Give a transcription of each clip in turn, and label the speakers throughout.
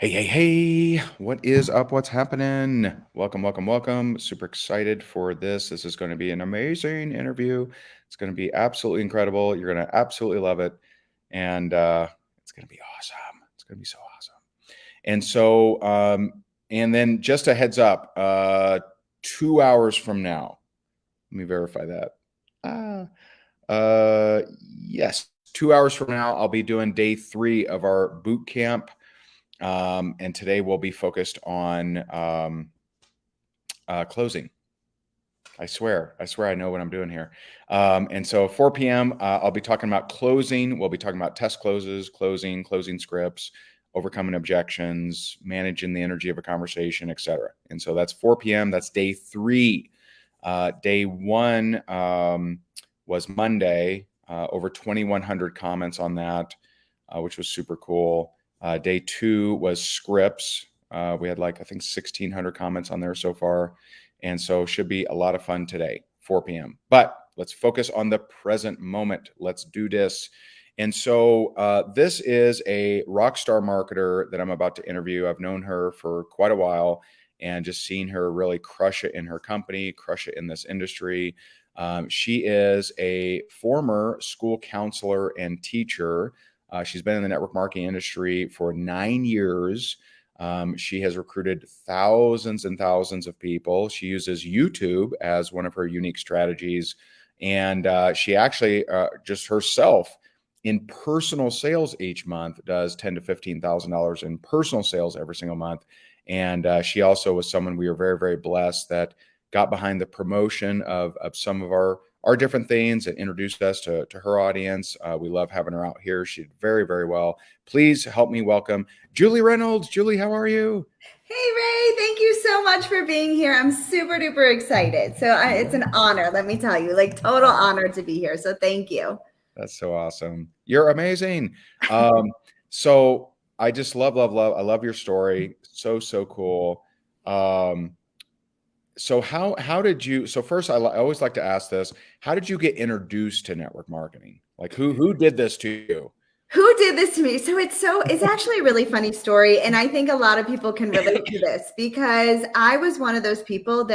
Speaker 1: Hey, hey, hey, what is up? What's happening? Welcome, welcome, welcome. Super excited for this. This is going to be an amazing interview. It's going to be absolutely incredible. You're going to absolutely love it. And it's going to be awesome. It's going to be so awesome. And then just a heads up, 2 hours from now, let me verify that. Yes, 2 hours from now, I'll be doing day 3 of our boot camp. And today we'll be focused on closing. I swear I know what I'm doing here. And so 4 p.m., I'll be talking about closing. We'll be talking about test closes, closing scripts, overcoming objections, managing the energy of a conversation, etc. And so that's 4 p.m. That's day 3. Day 1 was Monday. Over 2,100 comments on that, which was super cool. Day 2 was scripts. We had I think 1,600 comments on there so far. And so should be a lot of fun today, 4 p.m. But let's focus on the present moment. Let's do this. And so this is a rock star marketer that I'm about to interview. I've known her for quite a while and just seen her really crush it in her company, crush it in this industry. She is a former school counselor and teacher. She's been in the network marketing industry for 9 years. She has recruited thousands and thousands of people. She uses YouTube as one of her unique strategies. And she actually just herself in personal sales each month does $10,000 to $15,000 in personal sales every single month. And she also was someone we were very, very blessed that got behind the promotion of some of our different things and introduced us to her audience. We love having her out here. She did very, very well. Please help me welcome Julie Reynolds. Julie, how are you?
Speaker 2: Hey, Ray, thank you so much for being here. I'm super duper excited. It's an honor, let me tell you, total honor to be here. So thank you.
Speaker 1: That's so awesome. You're amazing. So I just love. I love your story. So cool. So how did you? So first, I always like to ask this: how did you get introduced to network marketing? Like who did this to you?
Speaker 2: Who did this to me? It's actually a really funny story. And I think a lot of people can relate to this because I was one of those people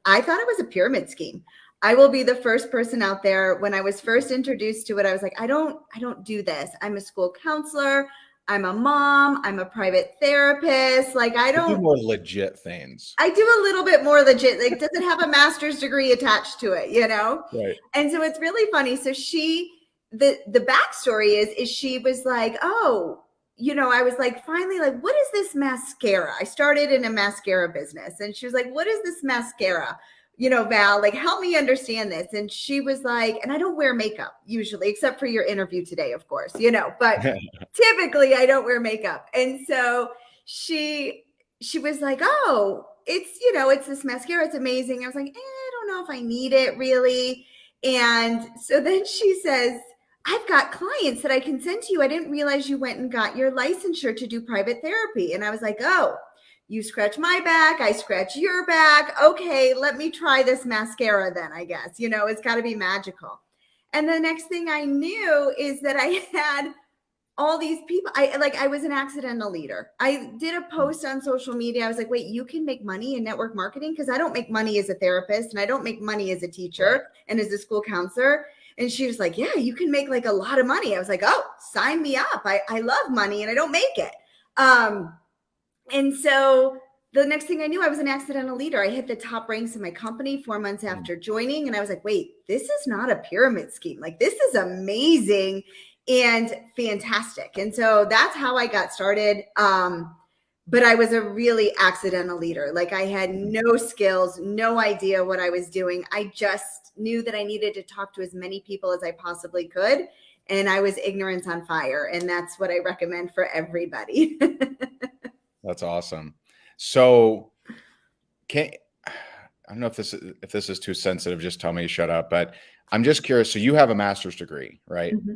Speaker 2: I thought it was a pyramid scheme. I will be the first person out there. When I was first introduced to it, I was like, I don't do this. I'm a school counselor. I'm a mom. I'm a private therapist.
Speaker 1: You do more legit things,
Speaker 2: I do a little bit more legit. Like, does it have a master's degree attached to it?
Speaker 1: right?
Speaker 2: And so it's really funny. So the backstory is she was like, oh, I was like, finally, like, what is this mascara? I started in a mascara business, and she was like, what is this mascara? Val, like, help me understand this. And she was like, and I don't wear makeup usually, except for your interview today, of course, but typically I don't wear makeup. And so she was like, oh, it's this mascara. It's amazing. I was like, I don't know if I need it really. And so then she says, I've got clients that I can send to you. I didn't realize you went and got your licensure to do private therapy. And I was like, oh, you scratch my back, I scratch your back. Okay, let me try this mascara then, I guess. It's got to be magical. And the next thing I knew is that I had all these people. I was an accidental leader. I did a post on social media. I was like, wait, you can make money in network marketing? Because I don't make money as a therapist and I don't make money as a teacher and as a school counselor. And she was like, yeah, you can make like a lot of money. I was like, oh, sign me up. I love money and I don't make it. And so the next thing I knew, I was an accidental leader. I hit the top ranks in my company 4 months after joining. And I was like, wait, this is not a pyramid scheme. Like, this is amazing and fantastic. And so that's how I got started. But I was a really accidental leader. Like, I had no skills, no idea what I was doing. I just knew that I needed to talk to as many people as I possibly could. And I was ignorance on fire. And that's what I recommend for everybody.
Speaker 1: That's awesome. So I don't know if this is too sensitive. Just tell me to shut up. But I'm just curious. So you have a master's degree, right?
Speaker 2: Mm-hmm.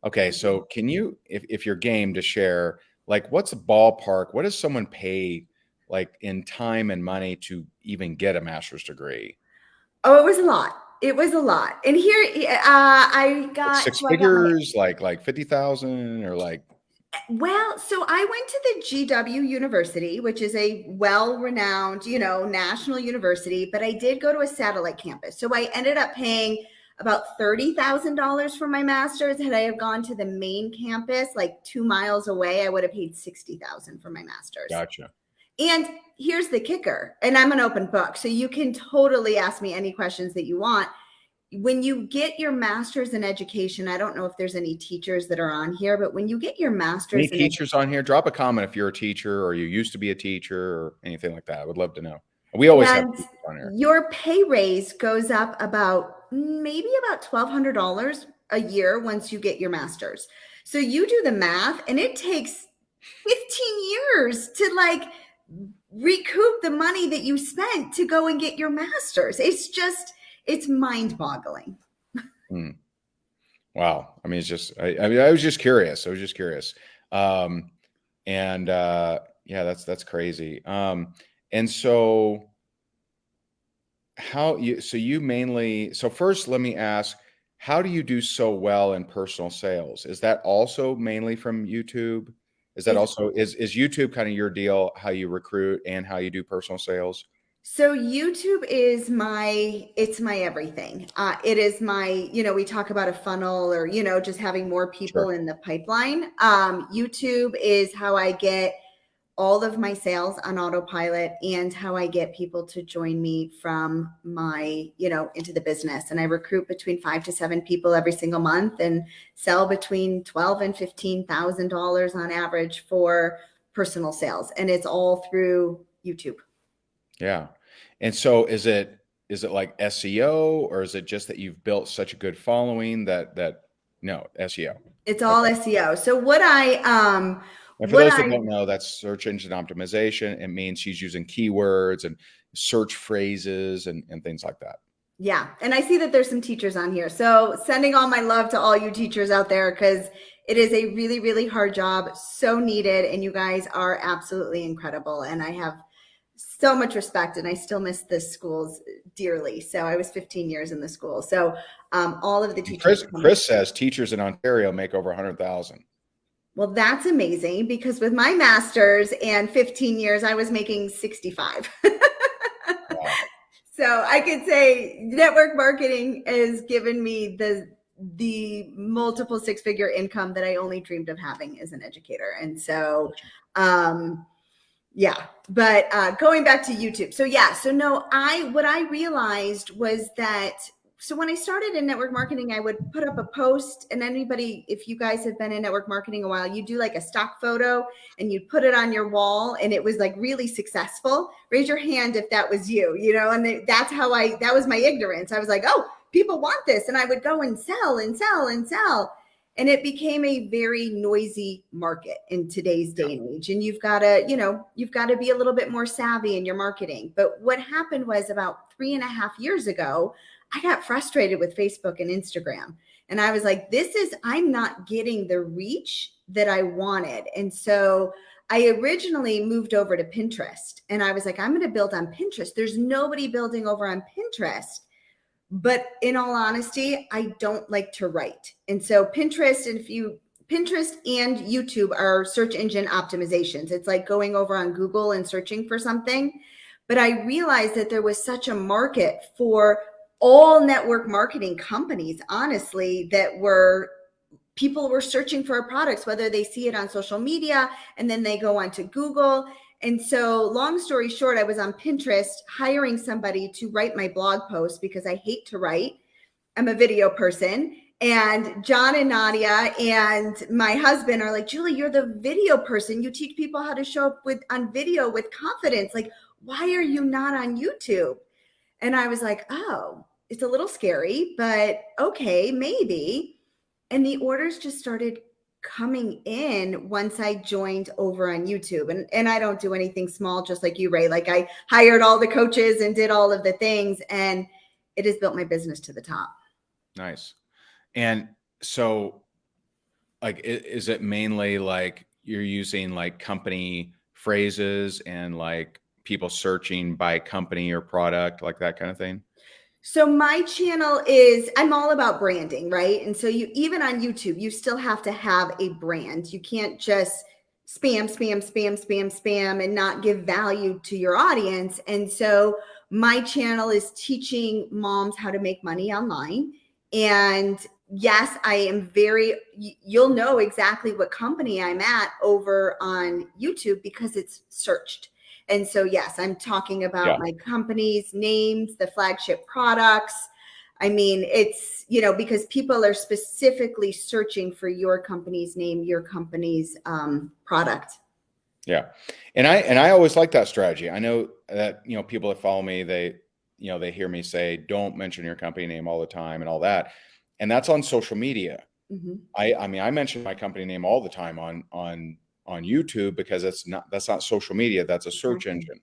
Speaker 1: Okay. So can you, if you're game to share, like, what's the ballpark? What does someone pay, like, in time and money to even get a master's degree?
Speaker 2: Oh, it was a lot. It was a lot. And here, I
Speaker 1: Like
Speaker 2: got,
Speaker 1: six
Speaker 2: so I got my
Speaker 1: figures, like 50,000, or like.
Speaker 2: Well, so I went to the GW University, which is a well-renowned, national university, but I did go to a satellite campus. So I ended up paying about $30,000 for my master's. Had I have gone to the main campus, like 2 miles away, I would have paid $60,000 for my master's.
Speaker 1: Gotcha.
Speaker 2: And here's the kicker, and I'm an open book, so you can totally ask me any questions that you want. When you get your master's in education, I don't know if there's any teachers that are on here, but when you get your master's
Speaker 1: Any teachers on here? Drop a comment if you're a teacher or you used to be a teacher or anything like that. I would love to know. We always have teachers on here.
Speaker 2: Your pay raise goes up about $1,200 a year once you get your master's. So you do the math, and it takes 15 years to like recoup the money that you spent to go and get your master's. It's mind-boggling.
Speaker 1: Wow. I mean, it's just, I was just curious. Yeah, that's crazy. And so first let me ask, how do you do so well in personal sales? Is that also mainly from YouTube? Is YouTube kind of your deal, how you recruit and how you do personal sales?
Speaker 2: So YouTube is my everything. It is my, we talk about a funnel or, just having more people in the pipeline. YouTube is how I get all of my sales on autopilot and how I get people to join me from my, into the business. And I recruit between 5 to 7 people every single month and sell between $12,000 and $15,000 on average for personal sales. And it's all through YouTube.
Speaker 1: Yeah. And so is it like SEO, or is it just that you've built such a good following no, SEO?
Speaker 2: It's all SEO. So and
Speaker 1: for those that don't know, that's search engine optimization. It means she's using keywords and search phrases and things like that.
Speaker 2: Yeah. And I see that there's some teachers on here. So sending all my love to all you teachers out there, because it is a really, really hard job, so needed. And you guys are absolutely incredible. And I have so much respect, and I still miss the schools dearly. So I was 15 years in the school. So all of the teachers.
Speaker 1: Chris says teachers in Ontario make over 100,000.
Speaker 2: Well, that's amazing, because with my master's and 15 years, I was making 65. Wow. So I could say network marketing has given me the multiple 6-figure income that I only dreamed of having as an educator. And so, yeah, but going back to YouTube. So yeah, so no, what I realized was that, so when I started in network marketing, I would put up a post, and anybody, if you guys have been in network marketing a while, you do like a stock photo and you'd put it on your wall, and it was like really successful. Raise your hand if that was you, and that's how that was my ignorance. I was like, oh, people want this. And I would go and sell and sell and sell. And it became a very noisy market in today's day and age. And you've got to be a little bit more savvy in your marketing. But what happened was about 3.5 years ago, I got frustrated with Facebook and Instagram. And I was like, I'm not getting the reach that I wanted. And so I originally moved over to Pinterest, and I was like, I'm going to build on Pinterest. There's nobody building over on Pinterest. But in all honesty, I don't like to write. And so Pinterest and YouTube are search engine optimizations. It's like going over on Google and searching for something. But I realized that there was such a market for all network marketing companies, honestly, people were searching for our products, whether they see it on social media and then they go onto Google. And so long story short, I was on Pinterest hiring somebody to write my blog post because I hate to write. I'm a video person. And John and Nadia and my husband are like, Julie, you're the video person. You teach people how to show up on video with confidence. Like, why are you not on YouTube? And I was like, oh, it's a little scary, but okay, maybe. And the orders just started coming in once I joined over on YouTube. And I don't do anything small, just like you, Ray. Like, I hired all the coaches and did all of the things, and it has built my business to the top.
Speaker 1: Nice. And so, like, is it mainly like you're using like company phrases and like people searching by company or product, like that kind of thing?
Speaker 2: So my channel is, I'm all about branding, right? And so you, even on YouTube, you still have to have a brand. You can't just spam and not give value to your audience. And so my channel is teaching moms how to make money online. And yes, I am you'll know exactly what company I'm at over on YouTube because it's searched. And so, yes, I'm talking about my company's names, the flagship products. I mean, it's, because people are specifically searching for your company's name, your company's product.
Speaker 1: Yeah. And I always like that strategy. I know that, people that follow me, they hear me say, don't mention your company name all the time and all that. And that's on social media.
Speaker 2: Mm-hmm.
Speaker 1: I mean, I mention my company name all the time on YouTube because that's not social media. That's a search engine.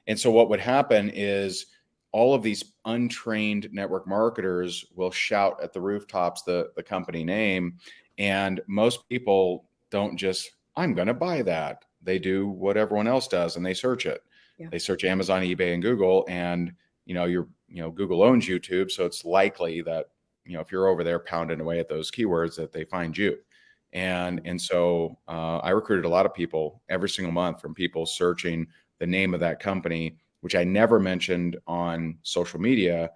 Speaker 1: And so what would happen is all of these untrained network marketers will shout at the rooftops the company name. And most people don't just, I'm going to buy that. They do what everyone else does and they search it. Yeah. They search Amazon, eBay, and Google. And, Google owns YouTube. So it's likely that, if you're over there pounding away at those keywords, that they find you. And so I recruited a lot of people every single month from people searching the name of that company, which I never mentioned on social media,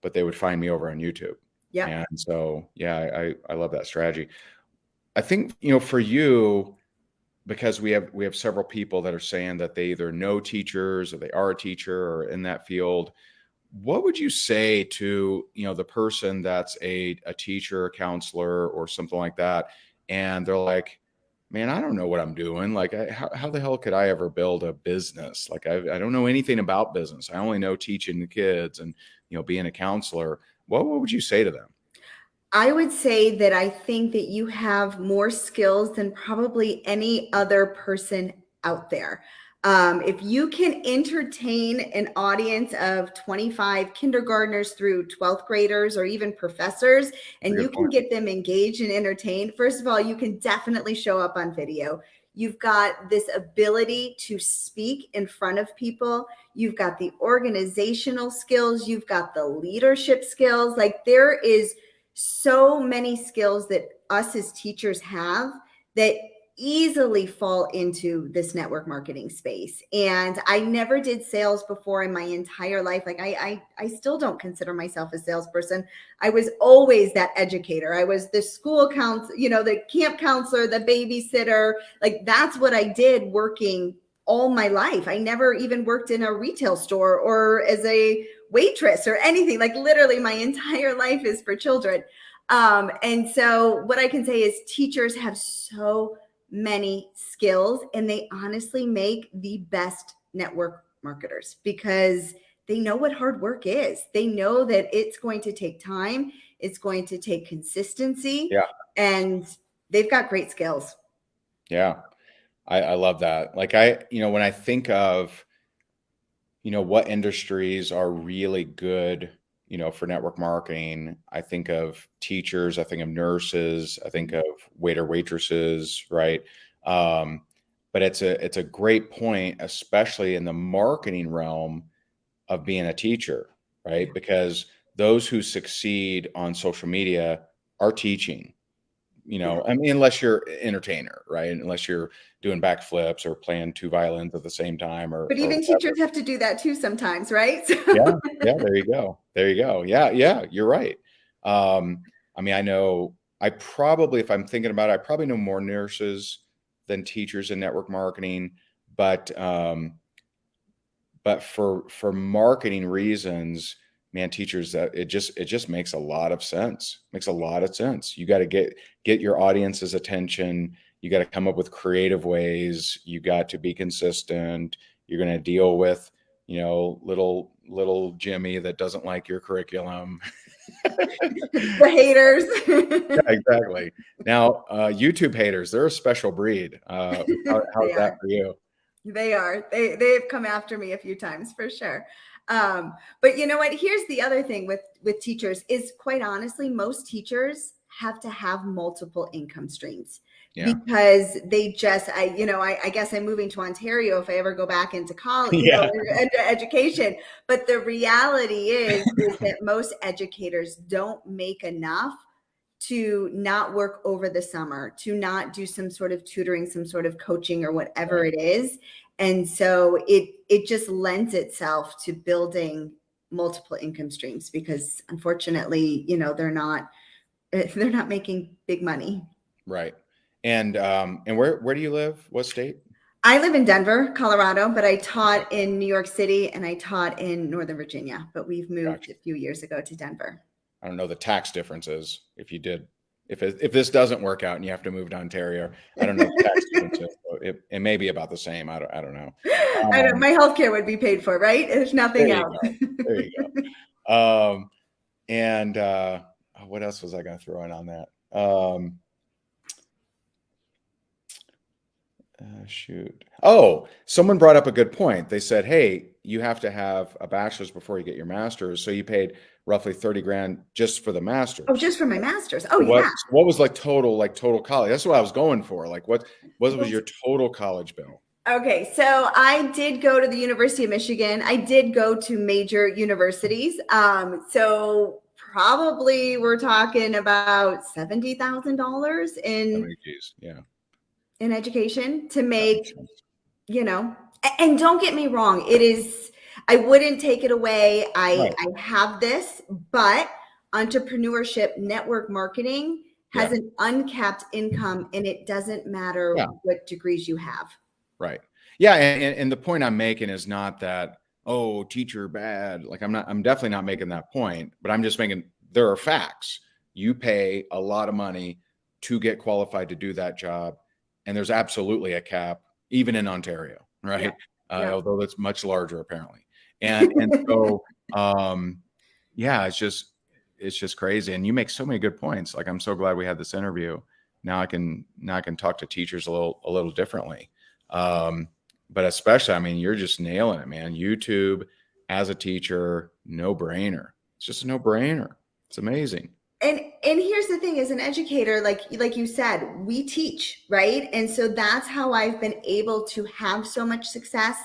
Speaker 1: but they would find me over on YouTube. Yeah. And so, yeah, I love that strategy. I think, for you, because we have several people that are saying that they either know teachers or they are a teacher or in that field. What would you say to, the person that's a teacher, a counselor, or something like that, and they're like, man, I don't know what I'm doing. Like, how the hell could I ever build a business? Like, I don't know anything about business. I only know teaching the kids and, being a counselor. What would you say to them?
Speaker 2: I would say that I think that you have more skills than probably any other person out there. If you can entertain an audience of 25 kindergartners through 12th graders or even professors, and you can get them engaged and entertained, first of all, you can definitely show up on video. You've got this ability to speak in front of people. You've got the organizational skills. You've got the leadership skills. Like, there is so many skills that us as teachers have that easily fall into this network marketing space. And I never did sales before in my entire life. Like, I still don't consider myself a salesperson. I was always that educator. I was the school counselor, the camp counselor, the babysitter. Like, that's what I did working all my life. I never even worked in a retail store or as a waitress or anything. Like, literally my entire life is for children. And so what I can say is teachers have so many skills, and they honestly make the best network marketers because they know what hard work is. They know that it's going to take time. It's going to take consistency. Yeah. And they've got great skills.
Speaker 1: Yeah. I love that. Like, when I think of, what industries are really good, for network marketing, I think of teachers, I think of nurses, I think of waitresses, right? But it's a great point, especially in the marketing realm of being a teacher, right? Because those who succeed on social media are teaching. I mean, unless you're an entertainer, right? Unless you're doing backflips or playing two violins at the same time,
Speaker 2: but even teachers have to do that too sometimes, right?
Speaker 1: Yeah. There you go. Yeah. You're right. I mean, I know if I'm thinking about it, I probably know more nurses than teachers in network marketing, but for marketing reasons, man, teachers, that it just makes a lot of sense. Makes a lot of sense. You got to get your audience's attention. You got to come up with creative ways. You got to be consistent. You're going to deal with, little Jimmy that doesn't like your curriculum.
Speaker 2: The haters.
Speaker 1: Yeah, exactly. Now, YouTube haters, they're a special breed. How's that for you?
Speaker 2: They are. They've come after me a few times for sure. But you know what? Here's the other thing with teachers is, quite honestly, most teachers have to have multiple income streams. because they just, I guess I'm moving to Ontario if I ever go back into college,
Speaker 1: Yeah.
Speaker 2: into education. But the reality is that most educators don't make enough to not work over the summer, to not do some sort of tutoring, some sort of coaching or whatever it is. And so it just lends itself to building multiple income streams because unfortunately, they're not making big money.
Speaker 1: Right. And where do you live? What state?
Speaker 2: I live in Denver, Colorado, but I taught in New York City and I taught in Northern Virginia, but we've moved a few years ago to Denver.
Speaker 1: I don't know the tax differences if this doesn't work out and you have to move to Ontario. I don't know the tax differences. So it may be about the same. I don't know.
Speaker 2: I know my healthcare would be paid for, right? There's nothing else.
Speaker 1: There you go. And what else was I going to throw in on that? Shoot. Oh, someone brought up a good point. They said, hey, you have to have a bachelor's before you get your master's. So you paid roughly 30 grand just for the master's.
Speaker 2: Oh, just for my master's. Oh,
Speaker 1: what,
Speaker 2: yeah.
Speaker 1: What was total college? That's what I was going for. What was your total college bill?
Speaker 2: Okay, so I did go to the University of Michigan. I did go to major universities. So probably we're talking about $70,000 in education to make, and don't get me wrong, I wouldn't take it away. I have this, but entrepreneurship, network marketing has an uncapped income and it doesn't matter what degrees you have.
Speaker 1: Right. Yeah. And the point I'm making is not that, oh, teacher bad. I'm definitely not making that point, but I'm just making, there are facts. You pay a lot of money to get qualified to do that job. And there's absolutely a cap, even in Ontario, right? Although it's much larger apparently. And so, it's just crazy. And you make so many good points. I'm so glad we had this interview. Now I can talk to teachers a little differently. But especially, you're just nailing it, man. YouTube as a teacher, no brainer. It's just a no brainer. It's amazing.
Speaker 2: And here's the thing, as an educator, like you said, we teach, right? And so that's how I've been able to have so much success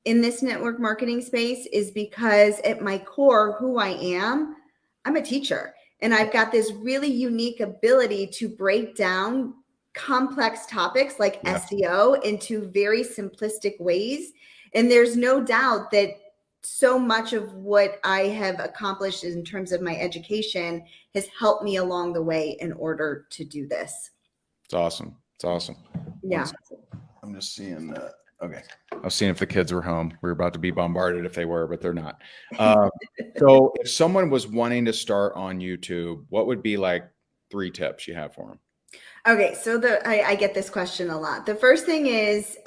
Speaker 2: in this network marketing space, is because at my core, who I am, I'm a teacher. And I've got this really unique ability to break down complex topics like SEO into very simplistic ways. And there's no doubt that so much of what I have accomplished in terms of my education has helped me along the way in order to do this.
Speaker 1: It's awesome. It's awesome.
Speaker 2: Yeah.
Speaker 1: I'm just seeing okay. I was seeing if the kids were home. We were about to be bombarded if they were, but they're not. So if someone was wanting to start on YouTube, what would be 3 tips you have for them?
Speaker 2: Okay. So I get this question a lot. The first thing is,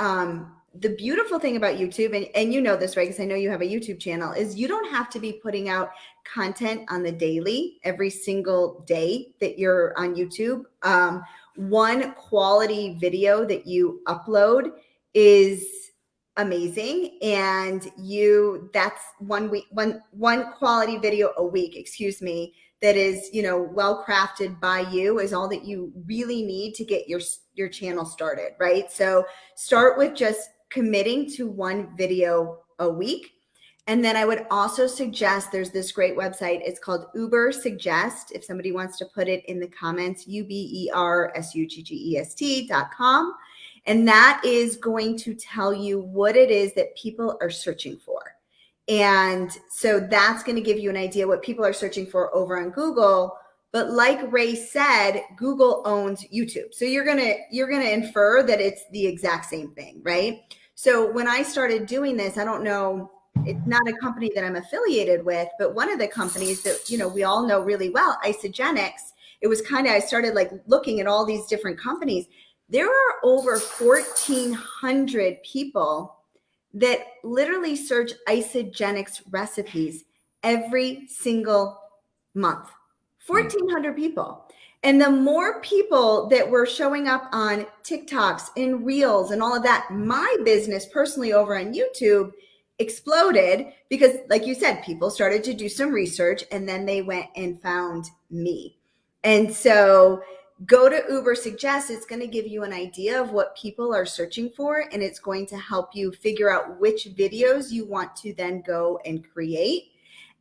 Speaker 2: the beautiful thing about YouTube, and you know this, right? Because I know you have a YouTube channel, is you don't have to be putting out content on the daily, every single day that you're on YouTube. One quality video that you upload is amazing. And that's one quality video a week, that is, well crafted by you, is all that you really need to get your channel started, right? So start with just committing to one video a week. And then I would also suggest, there's this great website. It's called Uber Suggest. If somebody wants to put it in the comments, UberSuggest.com. And that is going to tell you what it is that people are searching for. And so that's going to give you an idea what people are searching for over on Google. But like Ray said, Google owns YouTube. So you're going to infer that it's the exact same thing, right? So when I started doing this, I don't know, it's not a company that I'm affiliated with, but one of the companies that, we all know really well, Isagenix, it was I started looking at all these different companies. There are over 1,400 people that literally search Isagenix recipes every single month. 1,400 people. And the more people that were showing up on TikToks and Reels and all of that, my business personally over on YouTube exploded because, like you said, people started to do some research and then they went and found me. And so go to Uber Suggest. It's going to give you an idea of what people are searching for, and it's going to help you figure out which videos you want to then go and create.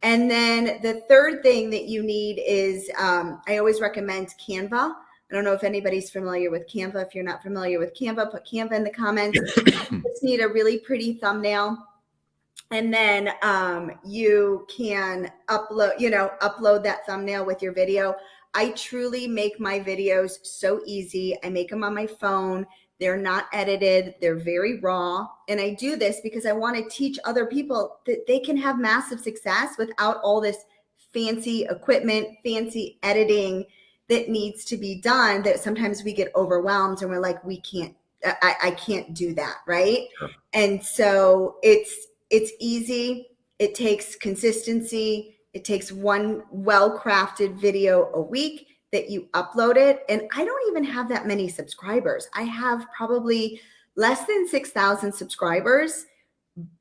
Speaker 2: And then the third thing that you need is, I always recommend Canva. I don't know if anybody's familiar with Canva. If you're not familiar with Canva, put Canva in the comments. You just need a really pretty thumbnail. And then you can upload that thumbnail with your video. I truly make my videos so easy. I make them on my phone. They're not edited. They're very raw. And I do this because I want to teach other people that they can have massive success without all this fancy equipment, fancy editing that needs to be done, that sometimes we get overwhelmed and we're like, I can't do that. Right.
Speaker 1: Sure.
Speaker 2: And so it's easy. It takes consistency. It takes one well-crafted video a week that you upload it. And I don't even have that many subscribers. I have probably less than 6,000 subscribers,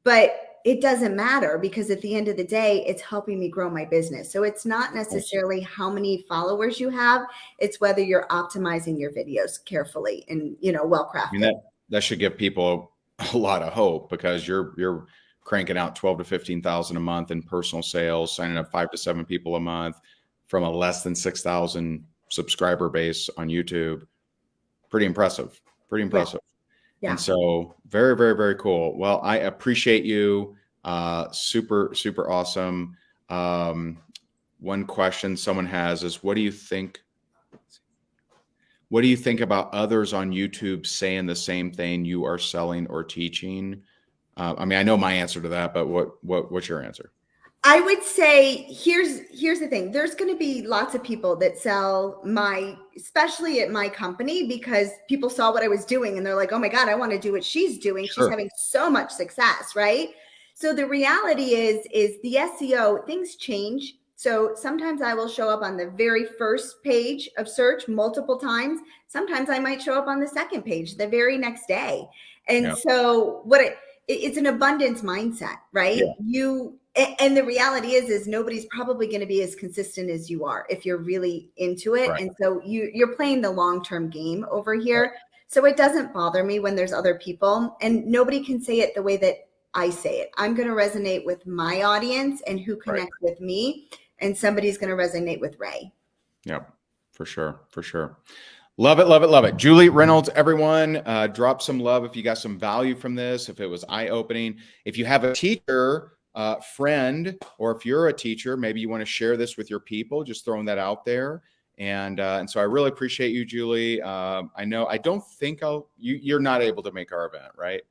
Speaker 2: but it doesn't matter because at the end of the day, it's helping me grow my business. So it's not necessarily how many followers you have. It's whether you're optimizing your videos carefully and, well-crafted.
Speaker 1: I mean, that should give people a lot of hope, because you're cranking out 12 to 15,000 a month in personal sales, signing up 5 to 7 people a month from a less than 6,000 subscriber base on YouTube. Pretty impressive. Pretty impressive. Yeah. And so very, very, very cool. Well, I appreciate you. Super, super awesome. One question someone has is, what do you think about others on YouTube saying the same thing you are selling or teaching? I mean, I know my answer to that, but what's your answer?
Speaker 2: I would say here's the thing. There's going to be lots of people that sell especially at my company, because people saw what I was doing and they're like, oh my God, I want to do what she's doing.
Speaker 1: Sure.
Speaker 2: She's having so much success, right? So the reality is the SEO, things change. So sometimes I will show up on the very first page of search multiple times. Sometimes I might show up on the second page the very next day. And so it's an abundance mindset, right? Yeah. And the reality is nobody's probably going to be as consistent as you are if you're really into it. Right. And so you're playing the long-term game over here. Right. So it doesn't bother me when there's other people, and nobody can say it the way that I say it. I'm going to resonate with my audience and who connects with me, and somebody's going to resonate with Ray.
Speaker 1: Yep, for sure. For sure. Love it, love it, love it. Julie Reynolds, everyone, drop some love if you got some value from this, if it was eye-opening. If you have a teacher, friend, or if you're a teacher, maybe you want to share this with your people, just throwing that out there. And so I really appreciate you, Julie. I don't think you're not able to make our event, right?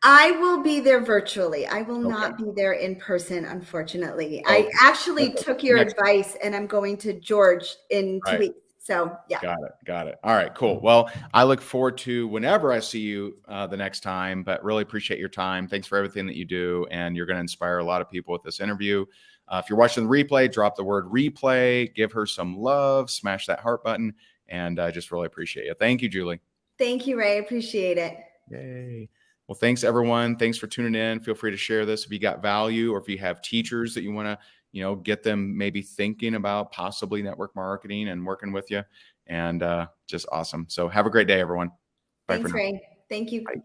Speaker 2: I will be there virtually. I will not be there in person, unfortunately. I actually took your advice, and I'm going to George in 2 weeks. So yeah. Got it. All right, cool. Well, I look forward to whenever I see you the next time, but really appreciate your time. Thanks for everything that you do. And you're going to inspire a lot of people with this interview. If you're watching the replay, drop the word replay, give her some love, smash that heart button. And I just really appreciate you. Thank you, Julie. Thank you, Ray. Appreciate it. Yay. Well, thanks everyone. Thanks for tuning in. Feel free to share this if you got value, or if you have teachers that you want to, get them maybe thinking about possibly network marketing and working with you, and just awesome. So have a great day, everyone. Bye. Thanks, Ray. Thank you. Bye.